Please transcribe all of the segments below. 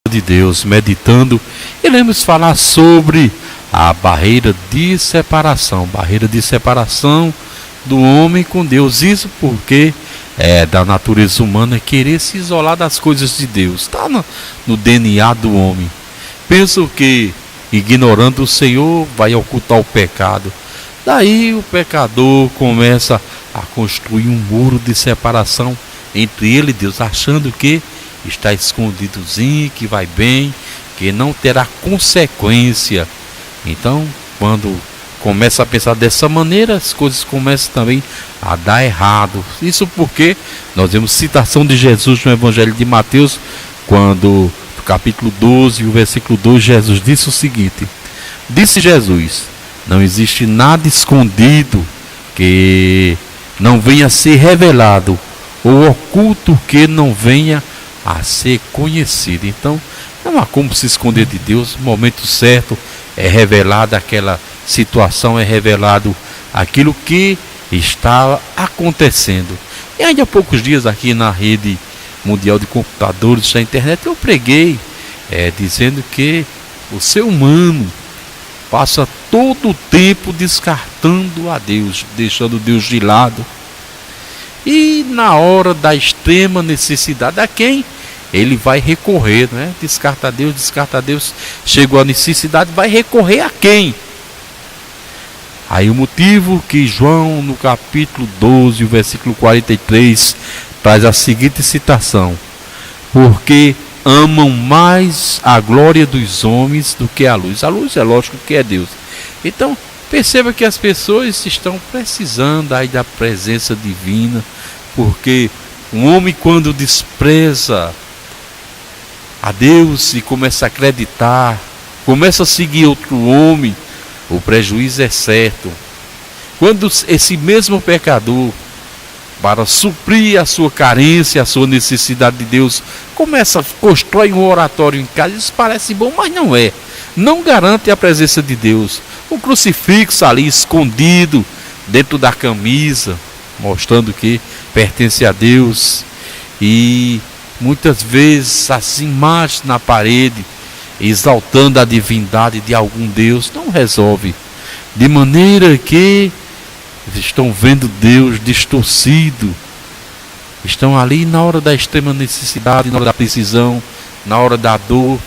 de Deus, meditando, iremos falar sobre a barreira de separação do homem com Deus. Isso porque é da natureza humana querer se isolar das coisas de Deus, está no DNA do homem. Penso que ignorando o Senhor vai ocultar o pecado. Daí o pecador começa a construir um muro de separação entre ele e Deus, achando que está escondidozinho, que vai bem, que não terá consequência. Então, quando começa a pensar dessa maneira, as coisas começam também a dar errado. Isso porque nós vemos citação de Jesus no Evangelho de Mateus, quando no capítulo 12, o versículo 2, Jesus disse o seguinte: disse Jesus, não existe nada escondido que não venha a ser revelado, ou oculto que não venha a ser conhecido. Então, não há como se esconder de Deus. No momento certo é revelada aquela situação, é revelado aquilo que está acontecendo. E ainda há poucos dias aqui na rede mundial de computadores da internet eu preguei dizendo que o ser humano passa todo o tempo descartando a Deus, deixando Deus de lado. E na hora da extrema necessidade, a quem ele vai recorrer, né? Descarta Deus, chegou a necessidade, vai recorrer a quem? Aí o motivo que João, no capítulo 12, o versículo 43, traz a seguinte citação: porque amam mais a glória dos homens do que a luz. A luz é lógico que é Deus. Então, perceba que as pessoas estão precisando aí da presença divina, porque um homem, quando despreza a Deus e começa a acreditar, começa a seguir outro homem, o prejuízo é certo. Quando esse mesmo pecador, para suprir a sua carência, a sua necessidade de Deus, constrói um oratório em casa, isso parece bom, mas não é. Não garante a presença de Deus. Um crucifixo ali escondido dentro da camisa, mostrando que pertence a Deus. E muitas vezes as imagens na parede, exaltando a divindade de algum Deus, não resolve. De maneira que estão vendo Deus distorcido. Estão ali na hora da extrema necessidade, na hora da precisão, na hora da dor.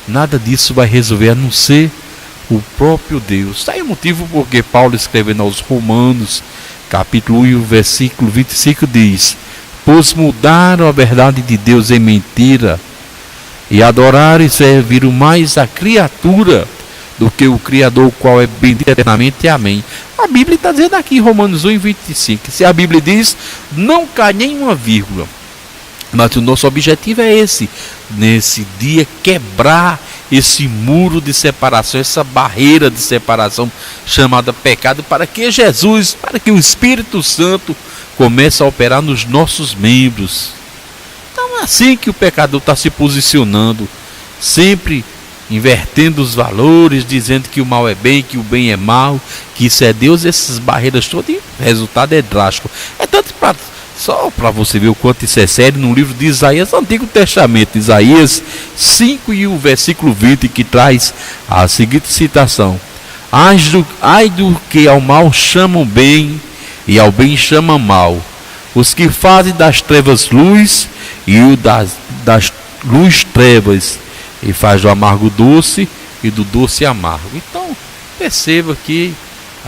Nada disso vai resolver, a não ser o próprio Deus. Está aí o motivo porque Paulo, escrevendo aos Romanos, capítulo 1, versículo 25, diz: pois mudaram a verdade de Deus em mentira, e adoraram e serviram mais a criatura do que o Criador, o qual é bendito eternamente. Amém. A Bíblia está dizendo aqui em Romanos 1, 25. Se a Bíblia diz, não cai nenhuma vírgula. Mas o nosso objetivo é esse, nesse dia, quebrar esse muro de separação, essa barreira de separação chamada pecado, para que Jesus, para que o Espírito Santo comece a operar nos nossos membros. Então é assim que o pecador está se posicionando, sempre invertendo os valores, dizendo que o mal é bem, que o bem é mal, que isso é Deus. Essas barreiras todas, e o resultado é drástico. É tanto só para você ver o quanto isso é sério, no livro de Isaías, Antigo Testamento, Isaías 5 e o versículo 20, que traz a seguinte citação: ai do que ao mal chamam bem e ao bem chamam mal, os que fazem das trevas luz e o das luz trevas, e faz do amargo doce e do doce amargo. Então perceba que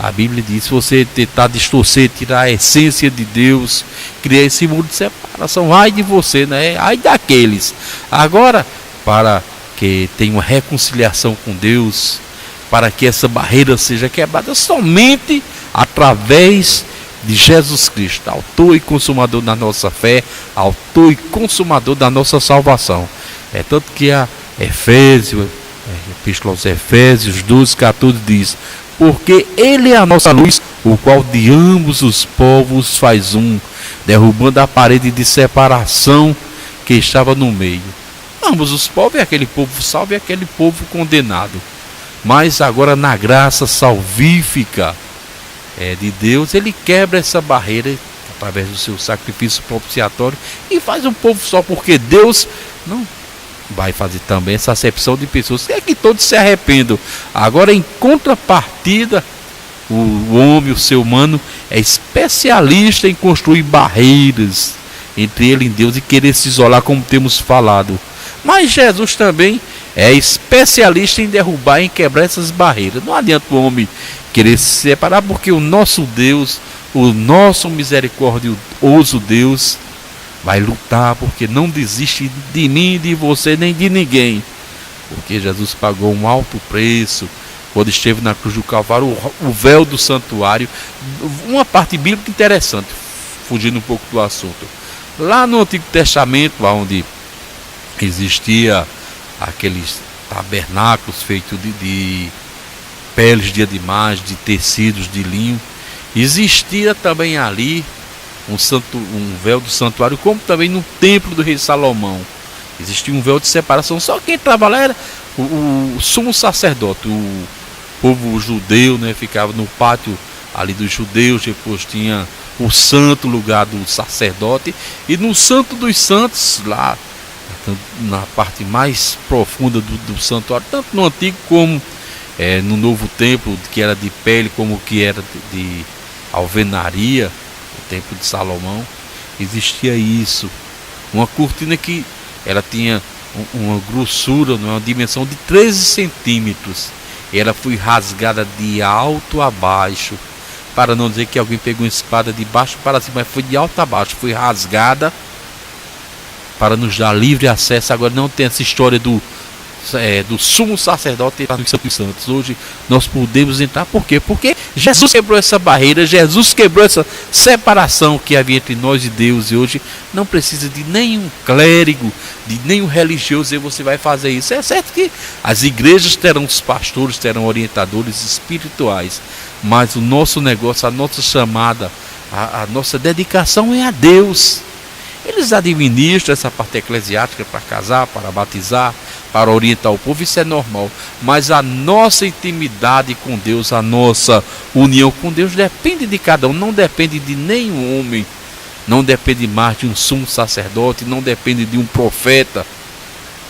a Bíblia diz: se você tentar distorcer, tirar a essência de Deus, criar esse muro de separação, ai de você, né? Ai daqueles. Agora, para que tenha uma reconciliação com Deus, para que essa barreira seja quebrada, somente através de Jesus Cristo, autor e consumador da nossa fé, autor e consumador da nossa salvação. É tanto que a Epístola aos Efésios 12:14 diz: porque Ele é a nossa luz, o qual de ambos os povos faz um, derrubando a parede de separação que estava no meio. Ambos os povos é aquele povo salvo e aquele povo condenado. Mas agora, na graça salvífica de Deus, Ele quebra essa barreira através do seu sacrifício propiciatório e faz um povo só, porque Deus não vai fazer também essa acepção de pessoas que todos se arrependam. Agora, em contrapartida, o homem, o ser humano, é especialista em construir barreiras entre ele e Deus e querer se isolar, como temos falado. Mas Jesus também é especialista em derrubar, em quebrar essas barreiras. Não adianta o homem querer se separar, porque o nosso Deus, o nosso misericordioso Deus, vai lutar, porque não desiste de mim, de você, nem de ninguém. Porque Jesus pagou um alto preço quando esteve na cruz do Calvário, o véu do santuário. Uma parte bíblica interessante, fugindo um pouco do assunto. Lá no Antigo Testamento, onde existia aqueles tabernáculos feitos de peles de animais, de tecidos, de linho, existia também ali um véu do santuário, como também no templo do rei Salomão. Existia um véu de separação, só quem entrava lá era o sumo sacerdote. O povo judeu, né, ficava no pátio ali dos judeus, depois tinha o santo lugar do sacerdote, e no santo dos santos, lá na parte mais profunda do santuário, tanto no antigo como no novo templo, que era de pele, como que era de alvenaria, o templo de Salomão, existia isso, uma cortina que ela tinha uma grossura, uma dimensão de 13 centímetros, e ela foi rasgada de alto a baixo, para não dizer que alguém pegou uma espada de baixo para cima, mas foi de alto a baixo, foi rasgada para nos dar livre acesso. Agora não tem essa história do sumo sacerdote entrar nos Santos Santos. Hoje nós podemos entrar, por quê? Porque Jesus quebrou essa barreira, Jesus quebrou essa separação que havia entre nós e Deus, e hoje não precisa de nenhum clérigo, de nenhum religioso, e você vai fazer isso. É certo que as igrejas terão os pastores, terão orientadores espirituais, mas o nosso negócio, a nossa chamada, a nossa dedicação é a Deus. Eles administram essa parte eclesiástica para casar, para batizar, para orientar o povo, isso é normal. Mas a nossa intimidade com Deus, a nossa união com Deus depende de cada um, não depende de nenhum homem, não depende mais de um sumo sacerdote, não depende de um profeta,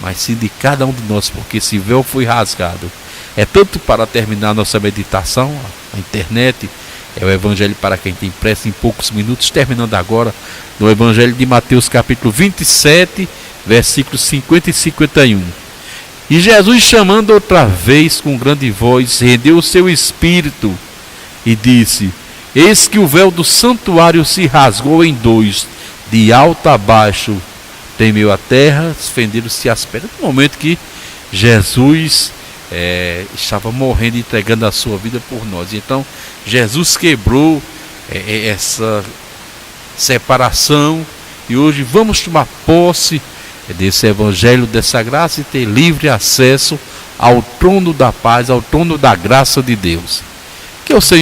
mas sim de cada um de nós, porque esse véu foi rasgado. É tanto para terminar nossa meditação, a internet, é o Evangelho para quem tem pressa, em poucos minutos, terminando agora no Evangelho de Mateus capítulo 27, versículos 50 e 51. E Jesus, chamando outra vez com grande voz, rendeu o seu espírito e disse: eis que o véu do santuário se rasgou em dois, de alto a baixo, tremeu a terra, fenderam-se as pedras. No momento que Jesus estava morrendo, entregando a sua vida por nós. Então Jesus quebrou essa separação, e hoje vamos tomar posse desse evangelho, dessa graça, e ter livre acesso ao trono da paz, ao trono da graça de Deus. Que o Senhor